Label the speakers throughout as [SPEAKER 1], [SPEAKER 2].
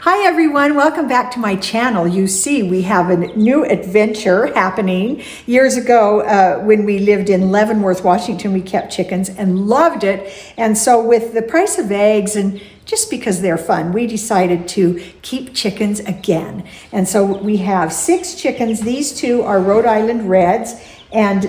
[SPEAKER 1] Hi everyone, welcome back to my channel. You see, we have a new adventure happening. Years ago, when we lived in Leavenworth, Washington, we kept chickens and loved it. And so with the price of eggs and just because they're fun, we decided to keep chickens again. And so we have 6 chickens. These 2 are Rhode Island Reds, and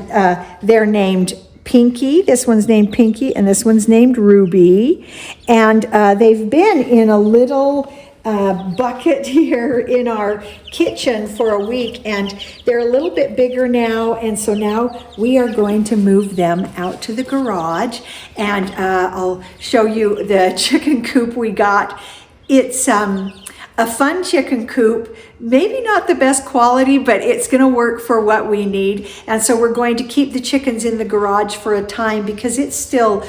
[SPEAKER 1] they're named Pinky. This one's named Pinky, and this one's named Ruby. And they've been in a little bucket here in our kitchen for a week, and they're a little bit bigger now, and so now we are going to move them out to the garage, and I'll show you the chicken coop we got. It's a fun chicken coop, maybe not the best quality, but it's going to work for what we need. And so we're going to keep the chickens in the garage for a time because it's still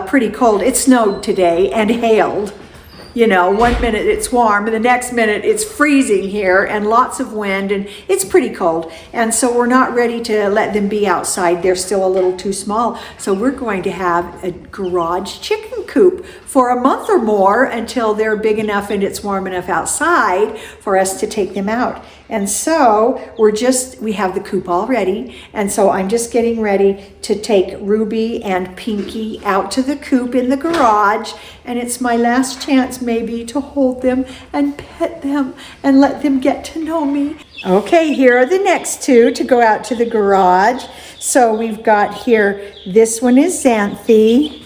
[SPEAKER 1] pretty cold. It snowed today and hailed. You know, one minute it's warm and the next minute it's freezing here and lots of wind, and it's pretty cold. And so we're not ready to let them be outside. They're still a little too small. So we're going to have a garage chicken coop for a month or more until they're big enough and it's warm enough outside for us to take them out. And so we have the coop all ready. And so I'm just getting ready to take Ruby and Pinky out to the coop in the garage. And it's my last chance maybe to hold them and pet them and let them get to know me. Okay, here are the next 2 to go out to the garage. So we've got here, this one is Xanthi,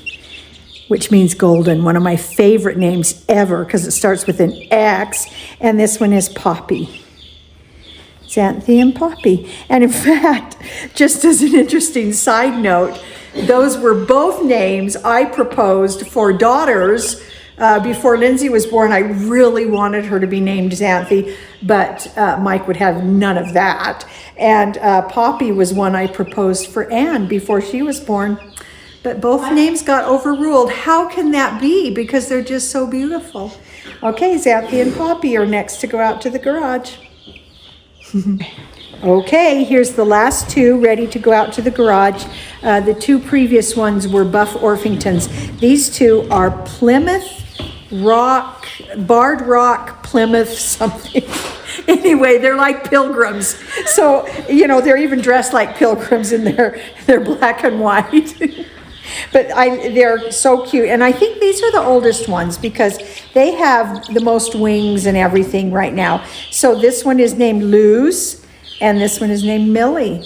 [SPEAKER 1] which means golden, one of my favorite names ever because it starts with an X. And this one is Poppy. Xanthi and Poppy. And in fact, just as an interesting side note, those were both names I proposed for daughters before Lindsay was born. I really wanted her to be named Xanthi, but Mike would have none of that. And Poppy was one I proposed for Anne before she was born. But both names got overruled. How can that be? Because they're just so beautiful. Okay, Xanthi and Poppy are next to go out to the garage. Okay, here's the last 2 ready to go out to the garage. The 2 previous ones were Buff Orpingtons. These 2 are Plymouth Rock, Barred Rock, Plymouth something. Anyway, they're like pilgrims. So, you know, they're even dressed like pilgrims in their black and white. But they're so cute. And I think these are the oldest ones because they have the most wings and everything right now. So this one is named Luz, and this one is named Millie.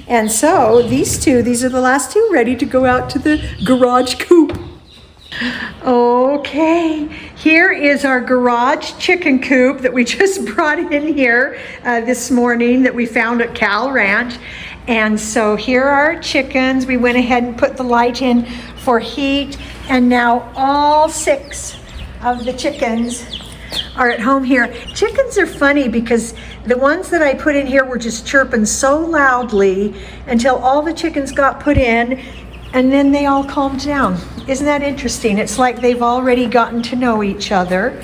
[SPEAKER 1] And so these are the last 2 ready to go out to the garage coop. Okay, here is our garage chicken coop that we just brought in here this morning that we found at Cal Ranch. And so here are our chickens. We went ahead and put the light in for heat, and now all 6 of the chickens are at home here. Chickens are funny because the ones that I put in here were just chirping so loudly until all the chickens got put in, and then they all calmed down. Isn't that interesting? It's like they've already gotten to know each other.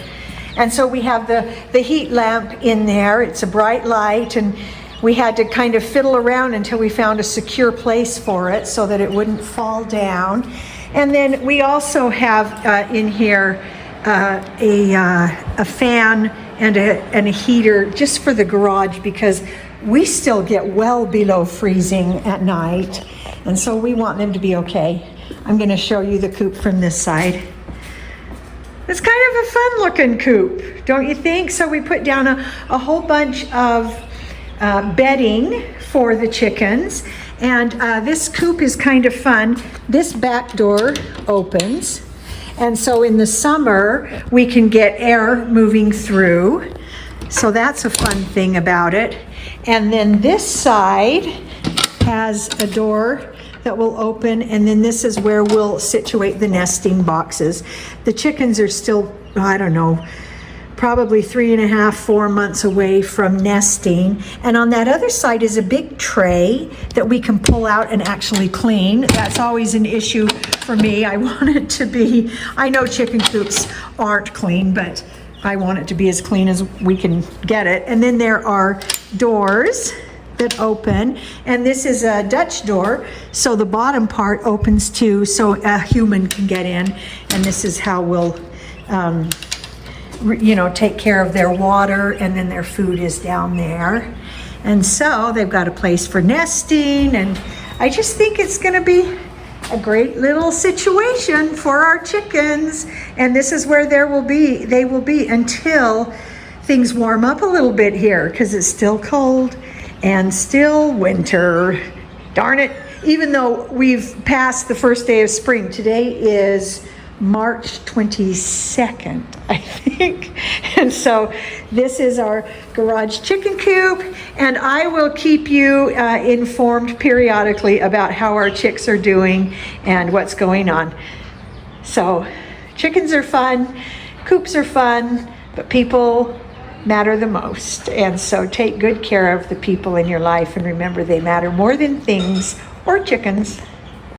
[SPEAKER 1] And so we have the heat lamp in there. It's a bright light, and we had to kind of fiddle around until we found a secure place for it so that it wouldn't fall down. And then we also have in here a fan and a heater just for the garage because we still get well below freezing at night. And so we want them to be okay. I'm going to show you the coop from this side. It's kind of a fun looking coop, don't you think? So we put down a whole bunch of bedding for the chickens, and this coop is kind of fun. This back door opens, and so in the summer we can get air moving through, so that's a fun thing about it. And then this side has a door that will open, and then this is where we'll situate the nesting boxes. The chickens are still, I don't know, probably 3.5, 4 months away from nesting. And on that other side is a big tray that we can pull out and actually clean. That's always an issue for me. I want it to be, I know chicken coops aren't clean, but I want it to be as clean as we can get it. And then there are doors that open, and this is a Dutch door, so the bottom part opens too, so a human can get in. And this is how we'll take care of their water, and then their food is down there. And so they've got a place for nesting, and I just think it's going to be a great little situation for our chickens. And this is where they will be until things warm up a little bit here, because it's still cold and still winter. Darn it, even though we've passed the first day of spring. Today is March 22nd, I think. And so this is our garage chicken coop, and I will keep you informed periodically about how our chicks are doing and what's going on. So chickens are fun, coops are fun, but people matter the most. And so take good care of the people in your life, and remember, they matter more than things or chickens.